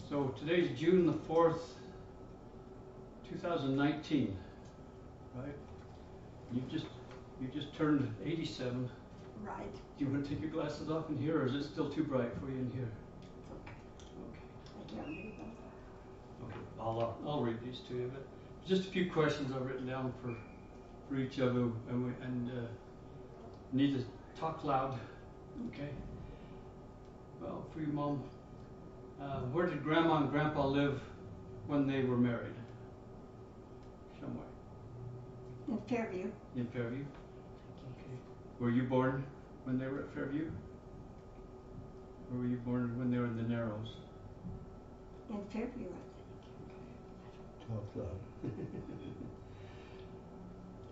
So today's June the 4th, 2019, right? You just turned 87. Right. Do you want to take your glasses off in here, or is it still too bright for you in here? It's okay. Okay. I can't read them. Okay. I'll read these to you, but just a few questions I've written down for each of you, and need to talk loud. Okay. Well, for you, Mom, where did Grandma and Grandpa live when they were married? Somewhere. In Fairview. In Fairview. Okay. Were you born when they were at Fairview? Or were you born when they were in the Narrows? In Fairview, I think. Talk loud.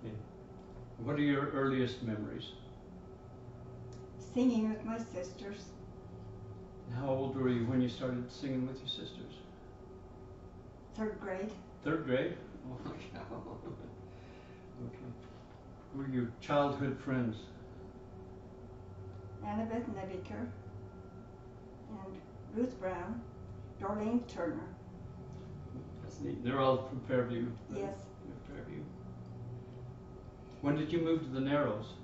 Okay. What are your earliest memories? Singing with my sisters. How old were you when you started singing with your sisters? 3rd grade. 3rd grade? Oh my God. Okay. Who were your childhood friends? Annabeth Nebiker and Ruth Brown, Dorleen Turner. That's neat. They're all from Fairview. Right? Yes. They're Fairview. When did you move to the Narrows?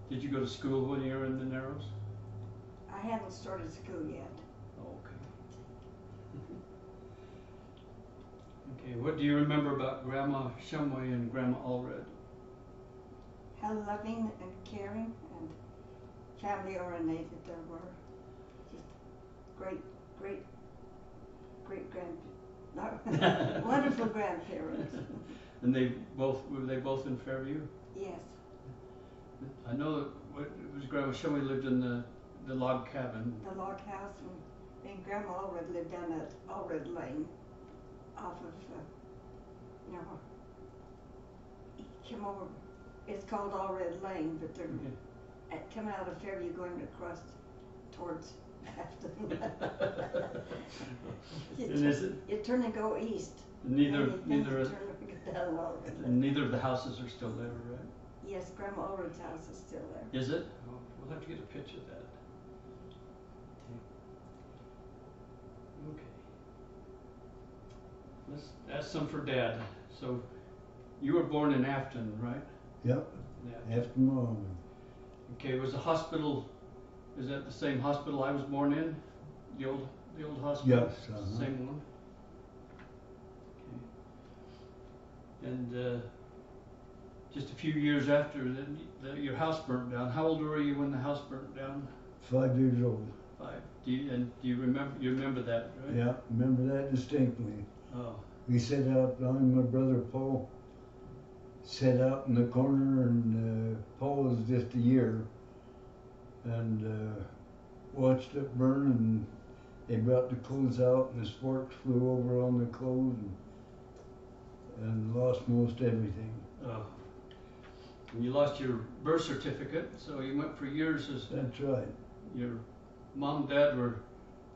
Did you go to school when you were in the Narrows? I hadn't started school yet. Oh, okay. Okay, what do you remember about Grandma Shumway and Grandma Allred? How loving and caring and family oriented they were. Just great wonderful grandparents. And were they both in Fairview? Yes. I know that it was Grandma Shumway lived in the log cabin. The log house, and Grandma Allred lived down at Allred Lane off of, come over, it's called Allred Lane, but they're coming out of Fairview going across towards Afton. You turn and go east. Neither turn and go down Allred. And neither of the houses are still there, right? Yes, Grandma Allred's house is still there. Is it? Oh, we'll have to get a picture of that. Okay. Let's ask some for Dad. So, you were born in Afton, right? Yep. Yeah. Afton, Mom. Okay, was the hospital, is that the same hospital I was born in? The old hospital? Yes. Same one? Okay. And just a few years after your house burnt down, how old were you when the house burnt down? 5 years old. 5. Do you remember that, right? Yeah, remember that distinctly. Oh. We sat out, my brother Paul sat out in the corner, and Paul was just a year, and watched it burn, and they brought the clothes out, and the sparks flew over on the clothes, and lost most everything. Oh. And you lost your birth certificate, so you went for years as That's right. your mom and dad were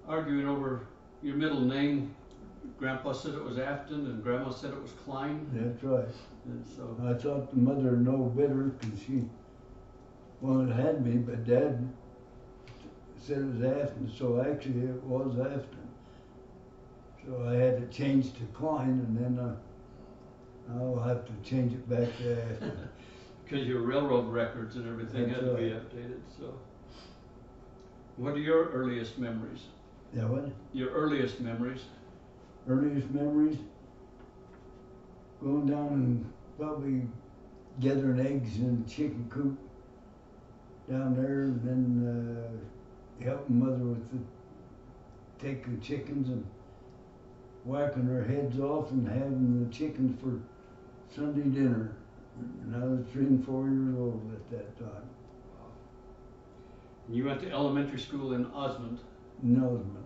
arguing over your middle name. Grandpa said it was Afton, and Grandma said it was Klein. That's right. And so I thought the mother no better, because she had me, but Dad said it was Afton, so actually it was Afton. So I had to change to Klein, and then I'll have to change it back to Afton. because your railroad records and everything That's had to be right. updated. So, what are your earliest memories? Yeah, what? Your earliest memories? Earliest memories? Going down and probably gathering eggs in the chicken coop down there, and then helping Mother with take the chickens and whacking their heads off and having the chickens for Sunday dinner. And I was 3 and 4 years old at that time. And you went to elementary school in Osmond. Nosman.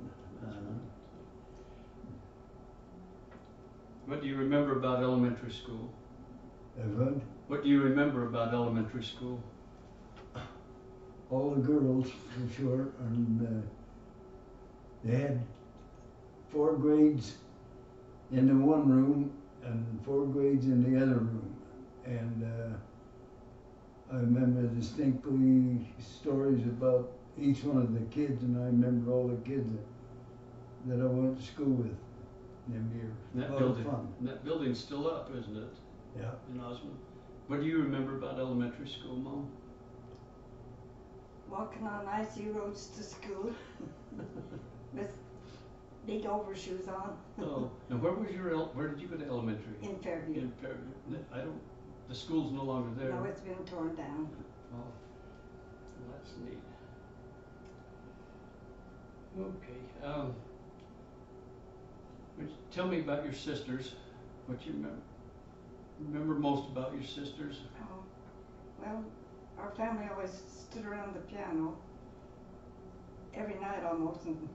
What do you remember about elementary school? What? What do you remember about elementary school? All the girls, for sure, and they had 4 grades in the one room and 4 grades in the other room. And I remember distinctly stories about each one of the kids, and I remember all the kids that I went to school with them years. And that A lot of fun. that building's still up, isn't it, Yeah. in Osmond? What do you remember about elementary school, Mom? Walking on icy roads to school with big overshoes on. Oh, now where did you go to elementary? In Fairview. In Fairview. The school's no longer there. No, it's been torn down. Oh, well, that's neat. Okay. Tell me about your sisters. What you remember most about your sisters? Oh, well, our family always stood around the piano every night almost and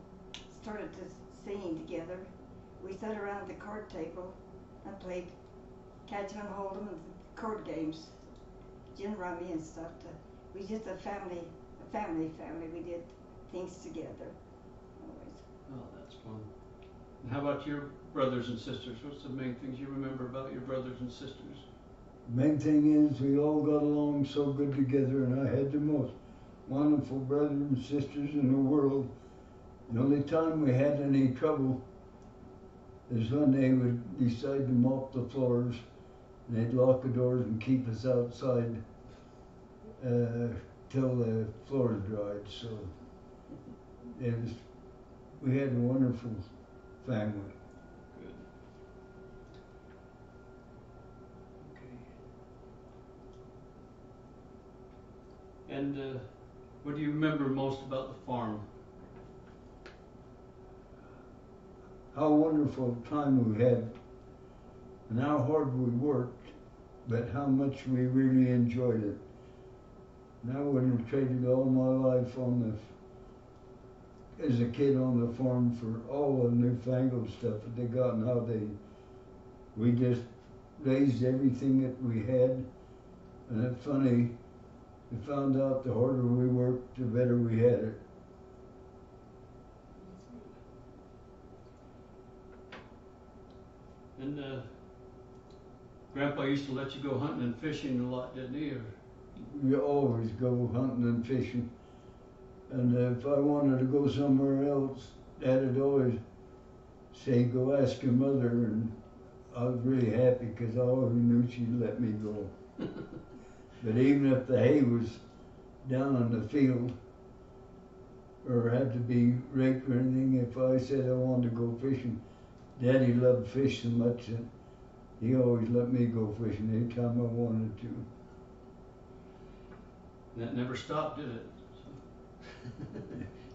started to singing together. We sat around the card table and played catch 'em and hold 'em and card games, gin rummy and stuff. We just a family. We did things together always. Oh, that's fun. And how about your brothers and sisters? What's the main things you remember about your brothers and sisters? Main thing is we all got along so good together, and I had the most wonderful brothers and sisters in the world. The only time we had any trouble is when they would decide to mop the floors, and they'd lock the doors and keep us outside till the floors dried. So we had a wonderful family. Good. Okay. And what do you remember most about the farm? How wonderful a time we had, and how hard we worked, but how much we really enjoyed it. And I wouldn't have traded all my life as a kid on the farm for all the newfangled stuff that they got nowadays. We just raised everything that we had, and it's funny, we found out the harder we worked, the better we had it. And Grandpa used to let you go hunting and fishing a lot, didn't he? Or We always go hunting and fishing. And if I wanted to go somewhere else, Dad'd always say, go ask your mother. And I was really happy because I always knew she'd let me go. But even if the hay was down in the field or had to be raked or anything, if I said I wanted to go fishing, Daddy loved fish so much that he always let me go fishing anytime I wanted to. And that never stopped, did it?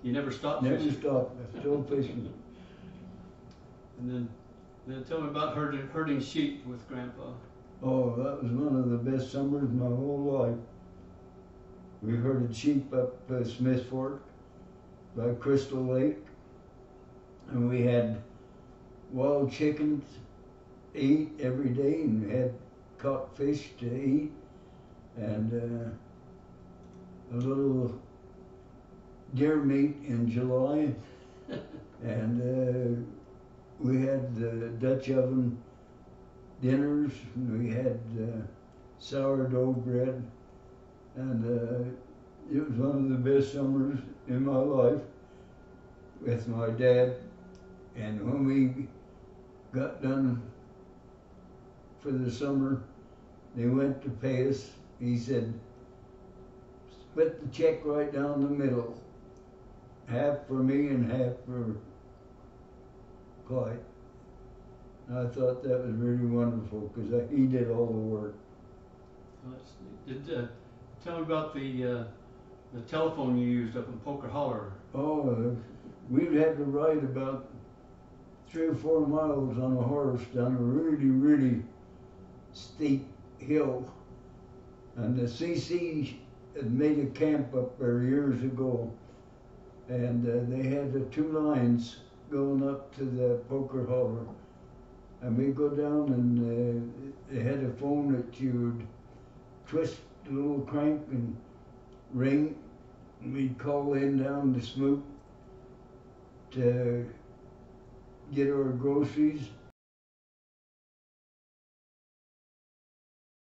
You never stopped Never fishing? stopped, still fishing. And then tell me about herding sheep with Grandpa. Oh, that was one of the best summers of my whole life. We herded sheep up Smith Fork by Crystal Lake, and we had wild chickens to eat every day, and we had caught fish to eat, and a little deer meat in July, and we had the Dutch oven dinners, and we had sourdough bread, and it was one of the best summers in my life with my dad. And when we got done for the summer, they went to pay us. He said, split the check right down the middle, half for me and half for Clyde. And I thought that was really wonderful because he did all the work. Oh, that's neat. Tell me about the telephone you used up in Poker Holler. Oh, we had to ride about 3 or 4 miles on a horse down a really, really steep hill. And the CC had made a camp up there years ago. And they had the 2 lines going up to the Poker Holler. And we go down, and they had a phone that you'd twist the little crank and ring, and we'd call in down to Smoot to get our groceries,